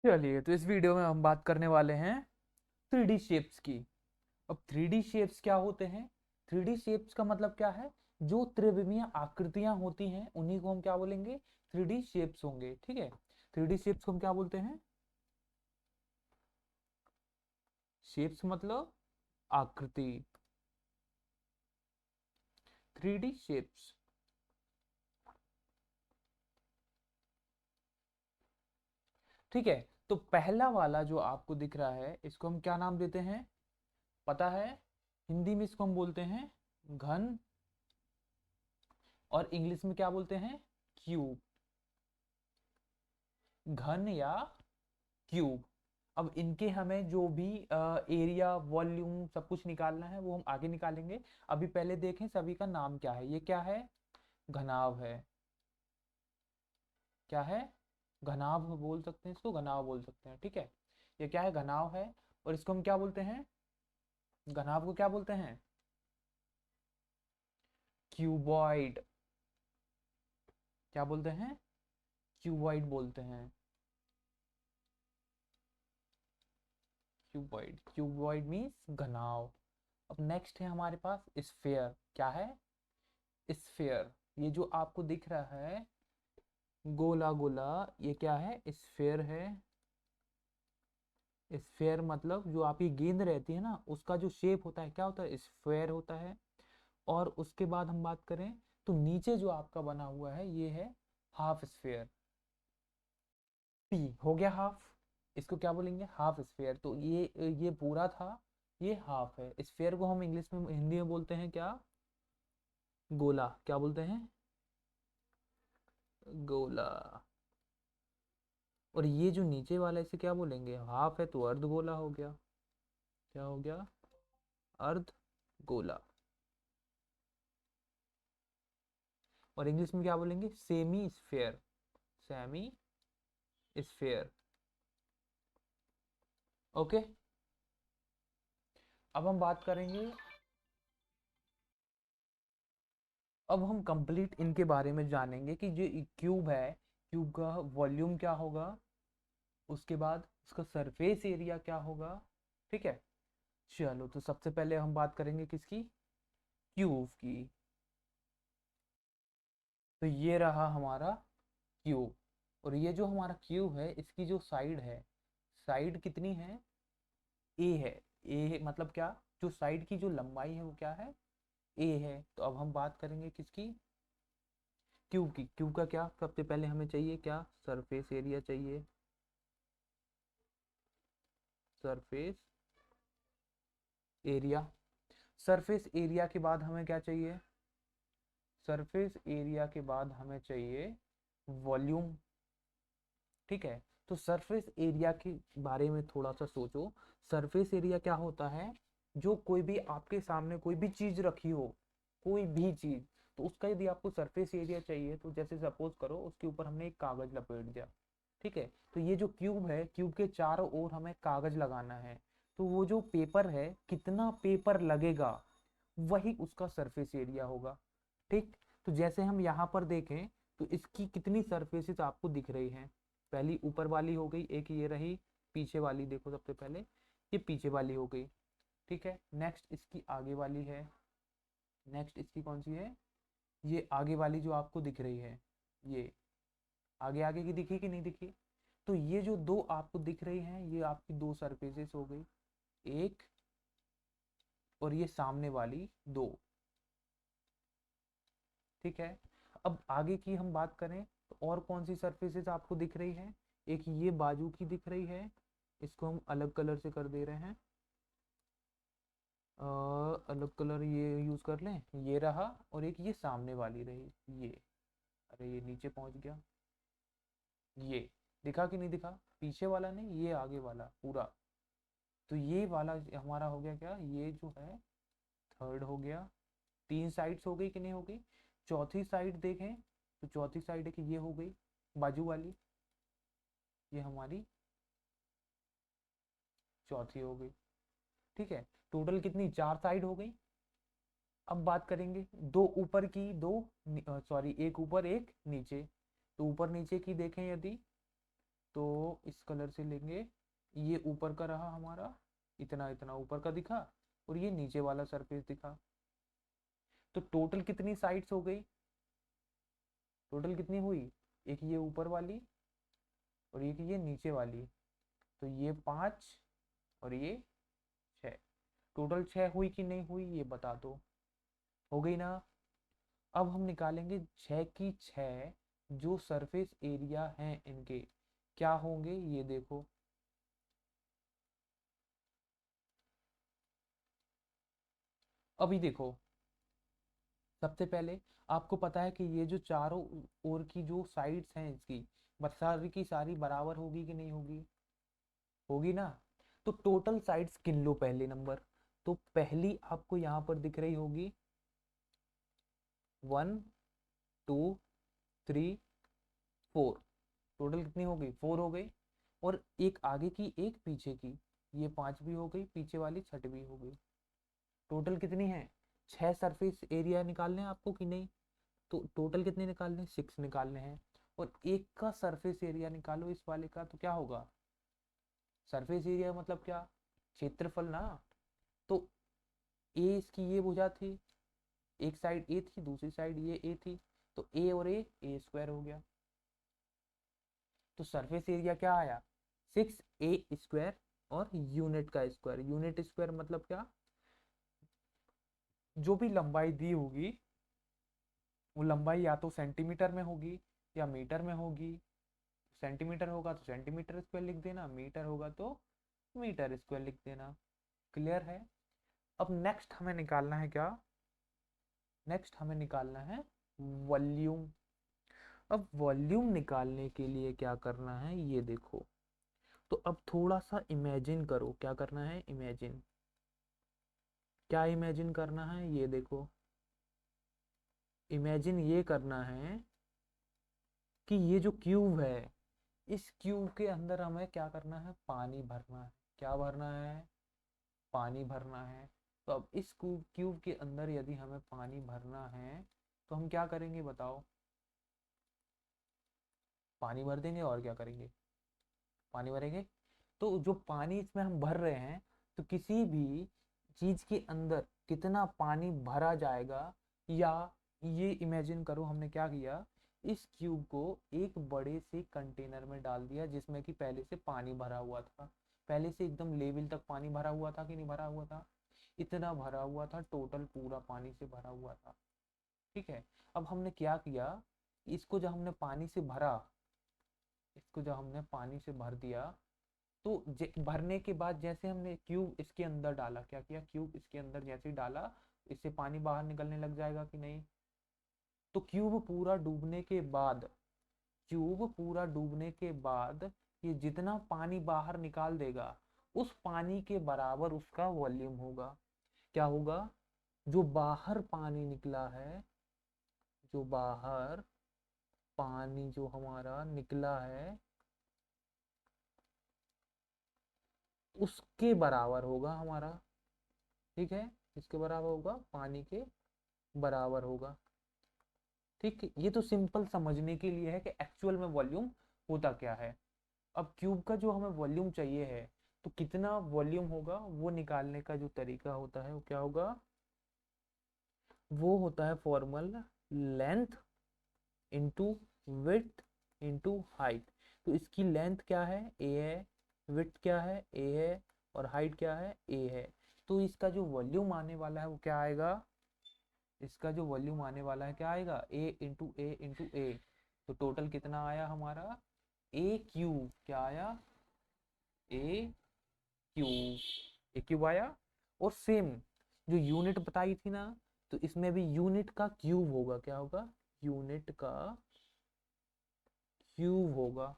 चलिए, तो इस वीडियो में हम बात करने वाले हैं 3D शेप्स की। अब 3D शेप्स क्या होते हैं? 3D शेप्स का मतलब क्या है? जो त्रिविमीय आकृतियां होती हैं उन्हीं को हम क्या बोलेंगे? 3D शेप्स होंगे। ठीक है, 3D शेप्स को हम क्या बोलते हैं? शेप्स मतलब आकृति। 3D shapes. ठीक है, तो पहला वाला जो आपको दिख रहा है इसको हम क्या नाम देते हैं? पता है? हिंदी में इसको हम बोलते हैं घन, और इंग्लिश में क्या बोलते हैं? क्यूब। घन या क्यूब। अब इनके हमें जो भी एरिया, वॉल्यूम, सब कुछ निकालना है वो हम आगे निकालेंगे। अभी पहले देखें सभी का नाम क्या है। ये क्या है? घनाभ है। क्या है? घनाभ बोल सकते हैं, इसको घनाभ बोल सकते हैं। ठीक है, ये क्या है? घनाभ है। और इसको हम क्या बोलते हैं? घनाभ को क्या बोलते हैं? क्यूबॉइड। क्या बोलते हैं? क्यूबॉइड बोलते हैं। क्यूबॉइड, क्यूबॉइड मीन्स घनाभ। अब नेक्स्ट है हमारे पास स्फेयर। क्या है? स्फेयर। ये जो आपको दिख रहा है गोला गोला, ये क्या है? स्फेयर है। स्फेयर मतलब जो आपकी गेंद रहती है ना, उसका जो शेप होता है क्या होता है? स्फेयर होता है। और उसके बाद हम बात करें तो नीचे जो आपका बना हुआ है ये है हाफ स्फेयर। पी हो गया हाफ। इसको क्या बोलेंगे? Half sphere. तो ये पूरा था, ये हाफ है। स्फेयर को हम इंग्लिश में, हिंदी में बोलते हैं क्या? गोला। क्या बोलते हैं? गोला। और ये जो नीचे वाला इसे क्या बोलेंगे? हाफ है तो अर्ध गोला हो गया। क्या हो गया? अर्ध गोला। और इंग्लिश में क्या बोलेंगे? Semi sphere. Semi sphere. Okay, अब हम बात करेंगे। अब हम कंप्लीट इनके बारे में जानेंगे कि जो क्यूब है, क्यूब का वॉल्यूम क्या होगा, उसके बाद उसका सरफेस एरिया क्या होगा। ठीक है, चलो तो सबसे पहले हम बात करेंगे किसकी? क्यूब की। तो ये रहा हमारा क्यूब। और ये जो हमारा क्यूब है इसकी जो साइड है, साइड कितनी है? ए है। ए मतलब क्या? जो साइड की जो लंबाई है वो क्या है? ए है। तो अब हम बात करेंगे किसकी? क्यूब की। क्यूब का क्या सबसे पहले हमें चाहिए? क्या? सरफेस एरिया चाहिए। Surface area. सरफेस एरिया के बाद हमें क्या चाहिए? सरफेस एरिया के बाद हमें चाहिए वॉल्यूम। ठीक है, तो सरफेस एरिया के बारे में थोड़ा सा सोचो। सरफेस एरिया क्या होता है? जो कोई भी आपके सामने कोई भी चीज रखी हो, कोई भी चीज, तो उसका यदि आपको सरफेस एरिया चाहिए तो जैसे सपोज करो उसके ऊपर हमने एक कागज लपेट दिया। ठीक है, तो ये जो क्यूब है, क्यूब के चारों ओर हमें कागज लगाना है। तो वो जो पेपर है, कितना पेपर लगेगा, वही उसका सरफेस एरिया होगा। ठीक, तो जैसे हम यहाँ पर देखें तो इसकी कितनी सरफेसेस आपको दिख रही हैं? पहली ऊपर वाली हो गई, एक ये रही। पीछे वाली देखो सबसे पहले, ये पीछे वाली हो गई। ठीक है, नेक्स्ट इसकी आगे वाली है। नेक्स्ट इसकी कौन सी है? ये आगे वाली जो आपको दिख रही है, ये आगे आगे की दिखी कि नहीं दिखी? तो ये जो दो आपको दिख रही हैं ये आपकी दो सरफेसेस हो गई, एक, और ये सामने वाली दो। ठीक है, अब आगे की हम बात करें तो और कौन सी सरफेसेस आपको दिख रही है? एक ये बाजू की दिख रही है, इसको हम अलग कलर से कर दे रहे हैं। अलग कलर ये यूज कर लें, ये रहा। और एक ये सामने वाली रही, ये। अरे ये नीचे पहुंच गया। ये दिखा कि नहीं दिखा? पीछे वाला नहीं, ये आगे वाला पूरा। तो ये वाला हमारा हो गया क्या? ये जो है थर्ड हो गया। तीन साइड्स हो गई कि नहीं हो गई? चौथी साइड देखें तो चौथी साइड है कि ये हो गई बाजू वाली, ये हमारी चौथी हो गई। ठीक है, टोटल कितनी? चार साइड हो गई। अब बात करेंगे दो ऊपर की, दो, सॉरी, एक ऊपर एक नीचे। तो ऊपर नीचे की देखें यदि, तो इस कलर से लेंगे, ये ऊपर का रहा हमारा, इतना इतना ऊपर का दिखा, और ये नीचे वाला सरफेस दिखा। तो टोटल कितनी साइड्स हो गई, टोटल कितनी हुई, एक ये ऊपर वाली और एक ये नीचे वाली, तो ये 5 और ये 6, टोटल 6 हुई कि नहीं हुई ये बता दो। हो गई ना। अब हम निकालेंगे 6 की 6 जो सरफेस एरिया हैं इनके क्या होंगे, ये देखो। अभी देखो, सबसे पहले आपको पता है कि ये जो चारों ओर की जो साइड्स हैं इसकी सारी की सारी बराबर होगी कि नहीं होगी, होगी ना। तो टोटल साइड्स गिन लो पहले नंबर। तो पहली आपको यहाँ पर दिख रही होगी 1 2 3 4, टोटल कितनी हो गई, 4 हो गई। और एक आगे की एक पीछे की, ये 5 भी हो गई, पीछे वाली 6 भी हो गई। टोटल कितनी है, 6 सरफेस एरिया निकालने हैं आपको कि नहीं। तो टोटल कितने निकालने हैं, 6 निकालने हैं। और एक का सरफेस एरिया निकालो इस वाले का, तो क्या होगा, सरफेस एरिया मतलब क्या, क्षेत्रफल ना। तो ए इसकी ये भुजा थी, एक साइड ए थी दूसरी साइड ये ए थी, तो ए और ए स्क्वायर हो गया। तो सरफेस एरिया क्या आया, 6a² और यूनिट का स्क्वायर, यूनिट स्क्वायर मतलब क्या, जो भी लंबाई दी होगी वो लंबाई या तो सेंटीमीटर में होगी या मीटर में होगी। सेंटीमीटर होगा तो सेंटीमीटर स्क्वायर लिख देना, मीटर होगा तो मीटर स्क्वायर लिख देना। क्लियर है। अब नेक्स्ट हमें निकालना है क्या, नेक्स्ट हमें निकालना है वॉल्यूम। अब वॉल्यूम निकालने के लिए क्या करना है ये देखो। तो अब थोड़ा सा इमेजिन करो, क्या करना है, इमेजिन, क्या इमेजिन करना है ये देखो। इमेजिन ये करना है कि ये जो क्यूब है, इस क्यूब के अंदर हमें क्या करना है, पानी भरना है। क्या भरना है, पानी भरना है। तो अब इस क्यूब क्यूब के अंदर यदि हमें पानी भरना है तो हम क्या करेंगे बताओ, पानी भर देंगे और क्या करेंगे, पानी भरेंगे। तो जो पानी इसमें हम भर रहे हैं, तो किसी भी चीज के अंदर कितना पानी भरा जाएगा, या ये इमेजिन करो हमने क्या किया, इस क्यूब को एक बड़े से कंटेनर में डाल दिया जिसमें कि पहले से पानी भरा हुआ था, पहले से एकदम लेवल तक पानी भरा हुआ था कि नहीं भरा हुआ था, इतना भरा हुआ था, टोटल पूरा पानी से भरा हुआ था। ठीक है। अब हमने क्या किया, इसको जब हमने पानी से भरा, इसको जब हमने पानी से भर दिया, तो भरने के बाद जैसे हमने क्यूब इसके अंदर डाला, क्या किया, क्यूब इसके अंदर जैसे ही डाला, इससे पानी बाहर निकलने लग जाएगा कि नहीं। तो क्यूब पूरा डूबने के बाद, क्यूब पूरा डूबने के बाद ये जितना पानी बाहर निकाल देगा, उस पानी के बराबर उसका वॉल्यूम होगा। क्या होगा, जो बाहर पानी निकला है, जो बाहर पानी जो हमारा निकला है उसके बराबर होगा हमारा। ठीक है, इसके बराबर होगा, पानी के बराबर होगा। ठीक है, ये तो सिंपल समझने के लिए है कि एक्चुअल में वॉल्यूम होता क्या है। अब क्यूब का जो हमें वॉल्यूम चाहिए है, तो कितना वॉल्यूम होगा वो निकालने का जो तरीका होता है वो क्या होगा, वो होता है formal length into width into height. तो इसकी लेंथ क्या है, ए है, विड्थ क्या है, ए है, और हाइट क्या है, ए है। तो इसका जो वॉल्यूम आने वाला है वो क्या आएगा, इसका जो वॉल्यूम आने वाला है क्या आएगा, ए इंटू ए इंटू ए। तो टोटल कितना आया हमारा, ए क्यूब, क्या आया, ए क्यूब, ए क्यूब आया। और सेम जो यूनिट बताई थी ना, तो इसमें भी यूनिट का क्यूब होगा, क्या होगा, यूनिट का क्यूब होगा।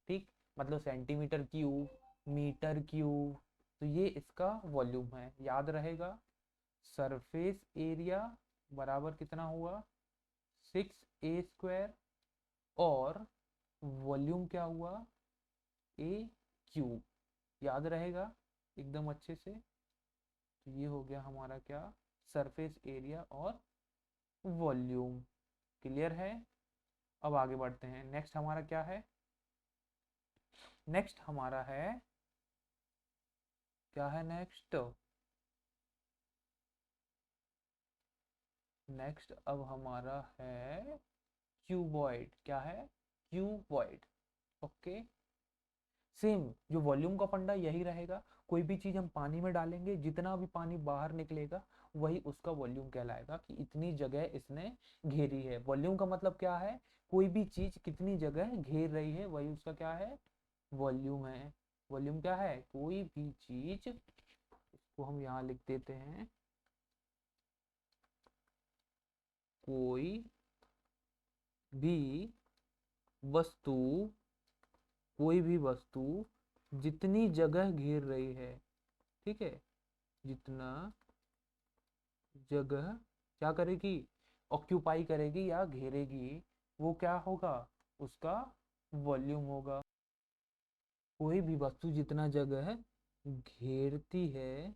ठीक, मतलब सेंटीमीटर क्यूब, मीटर क्यूब। तो ये इसका वॉल्यूम है, याद रहेगा। सरफेस एरिया बराबर कितना हुआ, 6a² और वॉल्यूम क्या हुआ, ए क्यूब। याद रहेगा एकदम अच्छे से। तो ये हो गया हमारा क्या, सरफेस एरिया और वॉल्यूम। क्लियर है। अब आगे बढ़ते हैं, नेक्स्ट हमारा क्या है, नेक्स्ट हमारा है, क्या है नेक्स्ट? नेक्स्ट अब हमारा है क्यूबॉइड। क्या है? क्यूबॉइड। ओके, सेम जो वॉल्यूम का फंडा यही रहेगा। कोई भी चीज हम पानी में डालेंगे, जितना भी पानी बाहर निकलेगा वही उसका वॉल्यूम कहलाएगा, कि इतनी जगह इसने घेरी है। वॉल्यूम का मतलब क्या है? कोई भी चीज कितनी जगह घेर रही है वही उसका क्या है? वॉल्यूम है। वॉल्यूम क्या है? कोई भी चीज, इसको हम यहाँ लिख देते हैं, कोई भी वस्तु, कोई भी वस्तु जितनी जगह घेर रही है, ठीक है, जितना जगह क्या करेगी? ऑक्यूपाई करेगी या घेरेगी, वो क्या होगा? उसका वॉल्यूम होगा। कोई भी वस्तु जितना जगह घेरती है,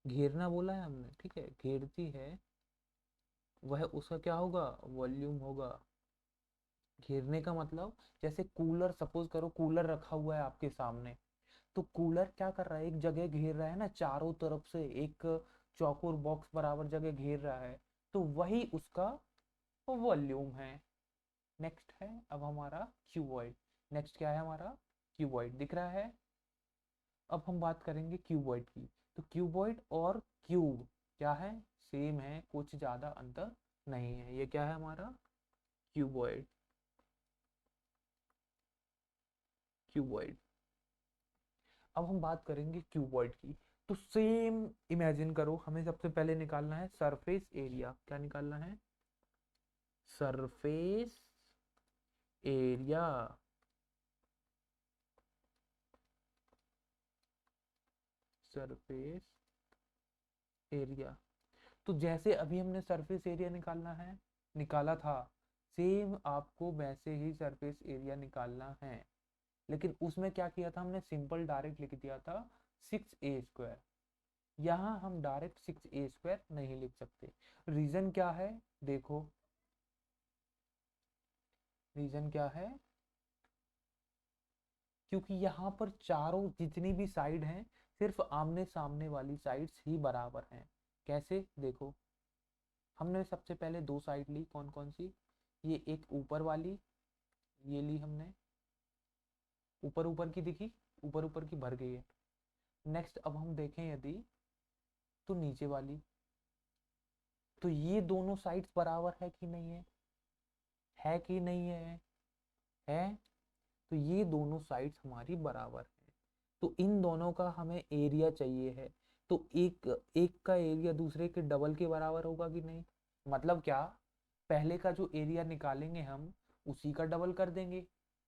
घेरना बोला है हमने, ठीक है, घेरती है, वह उसका क्या होगा? वॉल्यूम होगा। घेरने का मतलब, जैसे कूलर, सपोज करो कूलर रखा हुआ है आपके सामने, तो कूलर क्या कर रहा है? एक जगह घेर रहा है ना, चारों तरफ से एक चौकोर बॉक्स बराबर जगह घेर रहा है, तो वही उसका वॉल्यूम है। नेक्स्ट है अब हमारा क्यूबॉइड। नेक्स्ट क्या है हमारा? क्यूबॉइड दिख रहा है। अब हम बात करेंगे क्यूबॉइड की। तो क्यूबॉइड और क्यूब क्या है? सेम है, कुछ ज्यादा अंतर नहीं है। ये क्या है हमारा? क्यूबॉइड। क्यूबॉइड। अब हम बात करेंगे क्यूबॉइड की। तो सेम इमेजिन करो, हमें सबसे पहले निकालना है सरफेस एरिया। क्या निकालना है? Surface area. Surface area. तो जैसे अभी हमने सरफेस एरिया निकालना है, निकाला था, सेम आपको वैसे ही सरफेस एरिया निकालना है। लेकिन उसमें क्या किया था हमने? सिंपल डायरेक्ट लिख दिया था 6a²। यहाँ हम डायरेक्ट 6a² नहीं लिख सकते। रीजन क्या है? देखो, रीजन क्या है? क्योंकि यहाँ पर चारों जितनी भी साइड हैं, सिर्फ आमने सामने वाली साइड्स ही बराबर हैं। कैसे? देखो, हमने सबसे पहले दो साइड ली, कौन कौन सी? ये एक ऊपर वाली, ये ली हमने, ऊपर ऊपर की दिखी, ऊपर ऊपर की भर गई है। नेक्स्ट अब हम देखें यदि, तो नीचे वाली, तो ये दोनों साइड्स बराबर है कि नहीं है? है कि नहीं है? है। तो ये दोनों साइड्स हमारी बराबर है। तो इन दोनों का हमें एरिया चाहिए है। तो एक एक का एरिया दूसरे के डबल के बराबर होगा कि नहीं? मतलब क्या? पहले का जो एरिया निकालेंगे हम, उसी का डबल कर देंगे,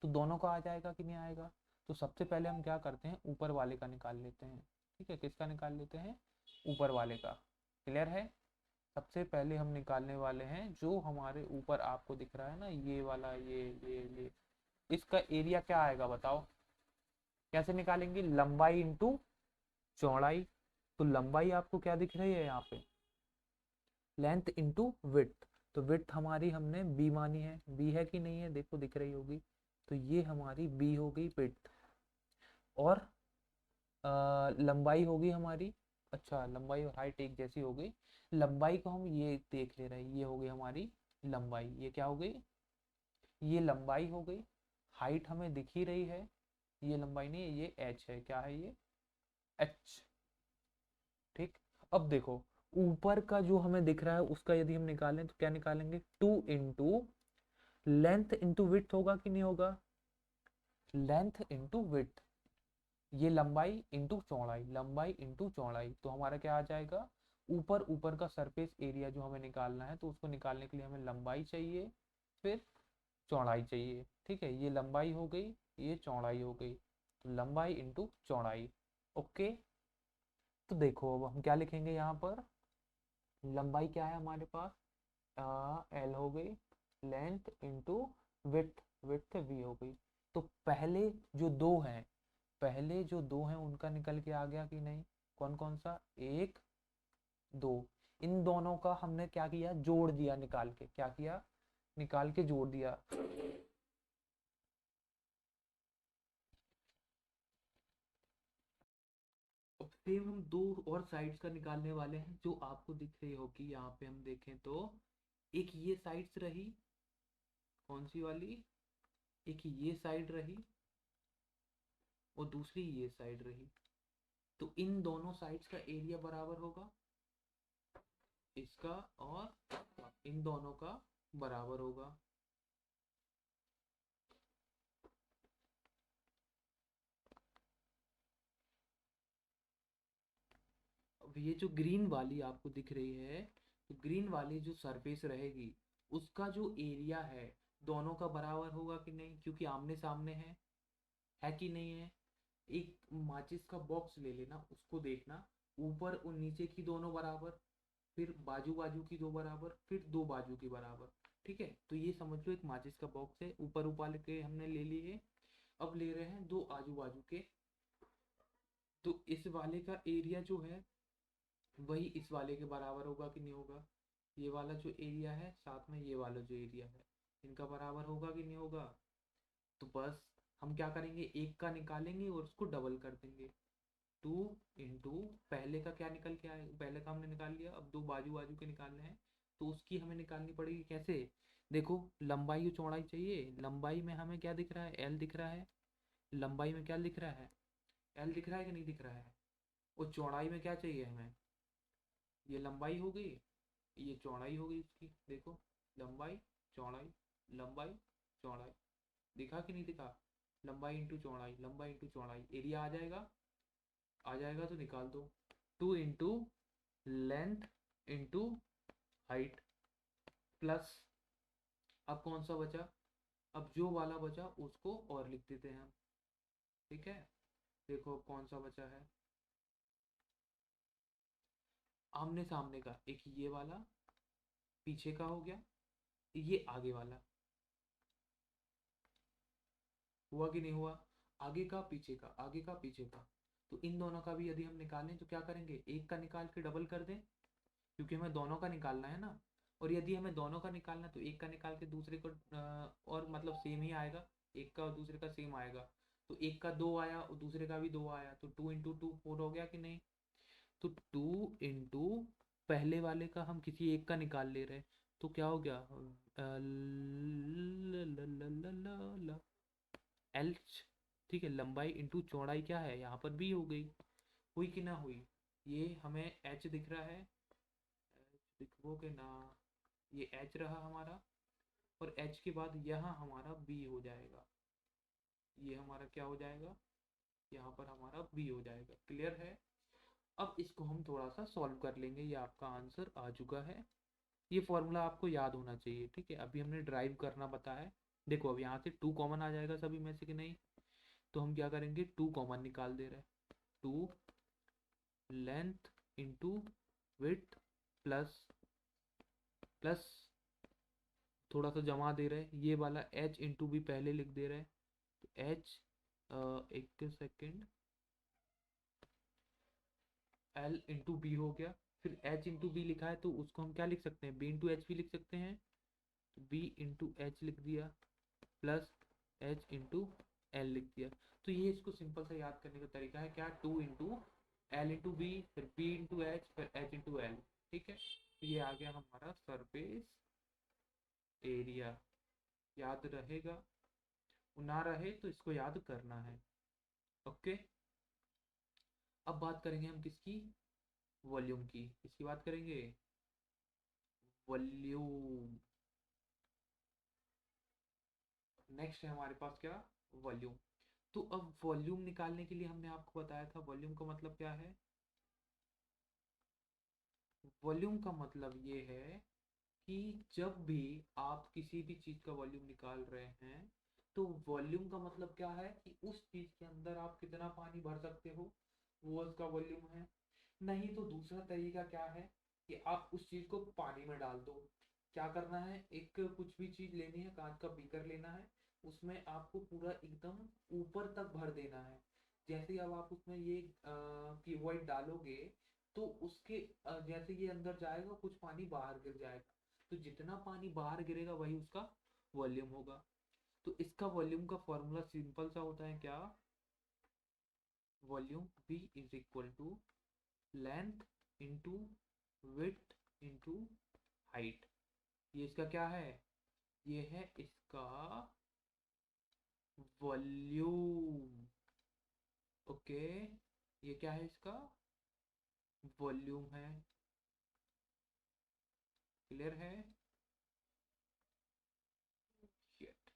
तो दोनों का आ जाएगा कि नहीं आएगा? तो सबसे पहले हम क्या करते हैं? ऊपर वाले का निकाल लेते हैं। ठीक है, किसका निकाल लेते हैं? ऊपर वाले का। क्लियर है? सबसे पहले हम निकालने वाले हैं जो हमारे ऊपर आपको दिख रहा है ना, ये वाला, ये इसका एरिया क्या आएगा बताओ? कैसे निकालेंगे? लंबाई इंटू चौड़ाई। तो लंबाई आपको क्या दिख रही है यहाँ पे? Length into width. तो विड्थ हमारी हमने बी मानी है, बी है कि नहीं है? देखो दिख रही होगी। तो ये हमारी बी हो गई विड्थ। और लंबाई होगी हमारी, अच्छा लंबाई और हाइट एक जैसी हो गई। लंबाई को हम ये देख ले रहे हैं, ये हो गई हमारी लंबाई। ये क्या हो गई? ये लंबाई हो गई। हाइट हमें दिख ही रही है, ये लंबाई नहीं है, ये एच है। क्या है ये? एच। ठीक। अब देखो, ऊपर का जो हमें दिख रहा है उसका यदि हम निकालें तो क्या निकालेंगे? 2 इंटू लेंथ इंटू विड्थ होगा कि नहीं होगा? लेंथ इंटू विड्थ, ये लंबाई इंटू चौड़ाई, लंबाई इंटू चौड़ाई। तो हमारा क्या आ जाएगा? ऊपर ऊपर का सरफेस एरिया जो हमें निकालना है, तो उसको निकालने के लिए हमें लंबाई चाहिए, फिर चौड़ाई चाहिए। ठीक है, ये लंबाई हो गई, ये चौड़ाई हो गई। तो लंबाई इंटू चौड़ाई। ओके। तो देखो अब हम क्या लिखेंगे यहाँ पर? लंबाई क्या है हमारे पास? एल हो गई, length into width, width V हो गई। तो पहले जो दो हैं, पहले जो दो हैं उनका निकल के आ गया कि नहीं? कौन कौन सा? एक, दो। इन दोनों का हमने क्या किया? जोड़ दिया निकाल के। क्या किया? निकाल के जोड़ दिया। सेम हम दो और साइड्स का निकालने वाले हैं जो आपको दिख रही होगी। यहाँ पे हम देखें तो एक ये साइड्स रही, कौन सी वाली, एक ये साइड रही और दूसरी ये साइड रही। तो इन दोनों साइड्स का एरिया बराबर होगा इसका और इन दोनों का बराबर होगा। अब ये जो ग्रीन वाली आपको दिख रही है, तो ग्रीन वाली जो सरफेस रहेगी उसका जो एरिया है दोनों का बराबर होगा कि नहीं, क्योंकि आमने सामने है कि नहीं है। एक माचिस का बॉक्स ले लेना, उसको देखना, ऊपर और नीचे की दोनों बराबर, फिर बाजू बाजू की दो बराबर, फिर दो बाजू की बराबर। ठीक है, तो ये समझ लो एक माचिस का बॉक्स है, ऊपर ऊपर के हमने ले लिए। अब ले रहे हैं दो आजू बाजू के, तो इस वाले का एरिया जो है वही इस वाले के बराबर होगा कि नहीं होगा। ये वाला जो एरिया है साथ में ये वाला जो एरिया है, इनका बराबर होगा कि नहीं होगा। तो बस हम क्या करेंगे, एक का निकालेंगे और उसको डबल कर देंगे। 2 इंटू पहले का क्या निकल के आए, पहले का हमने निकाल लिया, अब दो बाजू बाजू के निकालने हैं तो उसकी हमें निकालनी पड़ेगी। कैसे, देखो लंबाई और चौड़ाई चाहिए। लंबाई में हमें क्या दिख रहा है, एल दिख रहा है। लंबाई में क्या दिख रहा है, एल दिख रहा है कि नहीं दिख रहा है। और चौड़ाई में क्या चाहिए हमें, ये लंबाई हो गई, ये चौड़ाई हो गई इसकी। देखो लंबाई चौड़ाई, लंबाई चौड़ाई, दिखा कि नहीं दिखा। लंबाई इंटू चौड़ाई, लंबाई इंटू चौड़ाई, एरिया आ जाएगा। आ जाएगा तो निकाल दो। 2 into length into height plus, अब कौन सा बचा, अब जो वाला बचा उसको और लिख देते हैं हम। ठीक है, देखो कौन सा बचा है, आमने सामने का एक ये वाला, पीछे का हो गया, ये आगे वाला। हुआ कि नहीं हुआ, आगे का पीछे का, आगे का पीछे का। तो इन दोनों का भी यदि हम निकालें तो क्या करेंगे, एक का निकाल के डबल कर दें, क्योंकि हमें दोनों का निकालना है ना। और यदि हमें दोनों का निकालना है तो एक का निकाल के दूसरे को और मतलब सेम ही आएगा, एक का और दूसरे का सेम आएगा। तो एक का दो आया और दूसरे का भी दो आया, तो 2 इंटू 2 4 हो गया कि नहीं। तो 2 इंटू पहले वाले का हम किसी एक का निकाल ले रहे हैं, तो क्या हो गया, एल। ठीक है, लंबाई इंटू चौड़ाई क्या है यहाँ पर भी हो गई, हुई कि ना हुई। ये हमें एच दिख रहा है, लिखोगे ना, ये एच रहा हमारा, और एच के बाद यहाँ हमारा बी हो जाएगा। ये हमारा क्या हो जाएगा, यहाँ पर हमारा बी हो जाएगा। क्लियर है। अब इसको हम थोड़ा सा सॉल्व कर लेंगे, ये आपका आंसर आ चुका है। ये फॉर्मूला आपको याद होना चाहिए। ठीक है, अभी हमने ड्राइव करना बताया है। देखो अब यहाँ से 2 कॉमन आ जाएगा सभी में से कि नहीं, तो हम क्या करेंगे, 2 कॉमन निकाल दे रहे हैं। 2 length into width plus plus थोड़ा सा जमा दे रहे हैं, ये वाला h इंटू भी पहले लिख दे रहे हैं। तो h, एक सेकेंड, l इंटू बी हो गया। फिर h इंटू बी लिखा है तो उसको हम क्या लिख सकते हैं, b इंटू एच भी लिख सकते हैं। तो b इंटू एच लिख दिया प्लस h इंटू एल लिख दिया। तो ये इसको सिंपल सा याद करने का तरीका है क्या, 2 इंटू L इंटू बी, फिर B इंटू एच, फिर H इंटू एल। ठीक है, तो ये आ गया हमारा सरफेस एरिया। याद रहेगा, ना रहे तो इसको याद करना है। ओके, अब बात करेंगे हम किसकी, वॉल्यूम की। किसकी बात करेंगे, वॉल्यूम। नेक्स्ट है हमारे पास क्या, वॉल्यूम। तो अब वॉल्यूम निकालने के लिए हमने आपको बताया था वॉल्यूम का मतलब क्या है। वॉल्यूम का मतलब ये है कि जब भी आप किसी भी चीज का वॉल्यूम निकाल रहे हैं, तो वॉल्यूम का मतलब क्या है कि उस चीज के अंदर आप कितना पानी भर सकते हो, वो उसका वॉल्यूम है। नहीं तो दूसरा तरीका क्या है कि आप उस चीज को पानी में डाल दो। क्या करना है, एक कुछ भी चीज लेनी है, कांच का बीकर लेना है, उसमें आपको पूरा एकदम ऊपर तक भर देना है। जैसे ही अब आप उसमें ये क्यूबॉइड डालोगे तो उसके जैसे ये अंदर जाएगा कुछ पानी बाहर गिर जाएगा। तो जितना पानी बाहर गिरेगा वही उसका वॉल्यूम होगा। तो इसका वॉल्यूम का फॉर्मूला सिंपल सा होता है क्या, volume V is equal to length into width into height. ये इसका क्या है? ये है इसका वॉल्यूम। ओके, ये क्या है? इसका वॉल्यूम है। क्लियर है? Shit.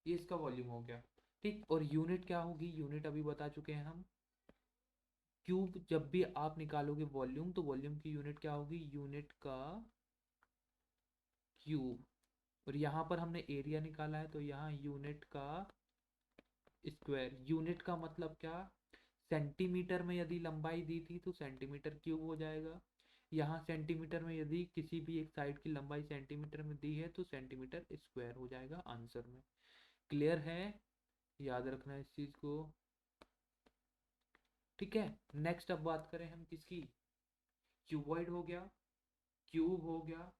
ये इसका वॉल्यूम हो गया। ठीक, और यूनिट क्या होगी? यूनिट अभी बता चुके हैं हम। क्यूब, जब भी आप निकालोगे वॉल्यूम तो वॉल्यूम की यूनिट क्या होगी? यूनिट का क्यूब। और यहाँ पर हमने एरिया निकाला है तो यहाँ यूनिट का स्क्वायर। यूनिट का मतलब क्या? सेंटीमीटर में यदि लंबाई दी थी तो सेंटीमीटर क्यूब हो जाएगा। यहाँ सेंटीमीटर में यदि किसी भी एक साइड की लंबाई सेंटीमीटर में दी है तो सेंटीमीटर स्क्वायर हो जाएगा आंसर में। क्लियर है? याद रखना इस चीज को। ठीक है, नेक्स्ट अब बात करें हम किसकी? क्यूबॉइड हो गया, क्यूब हो गया।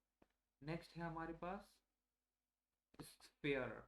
नेक्स्ट है हमारे पास स्फेयर।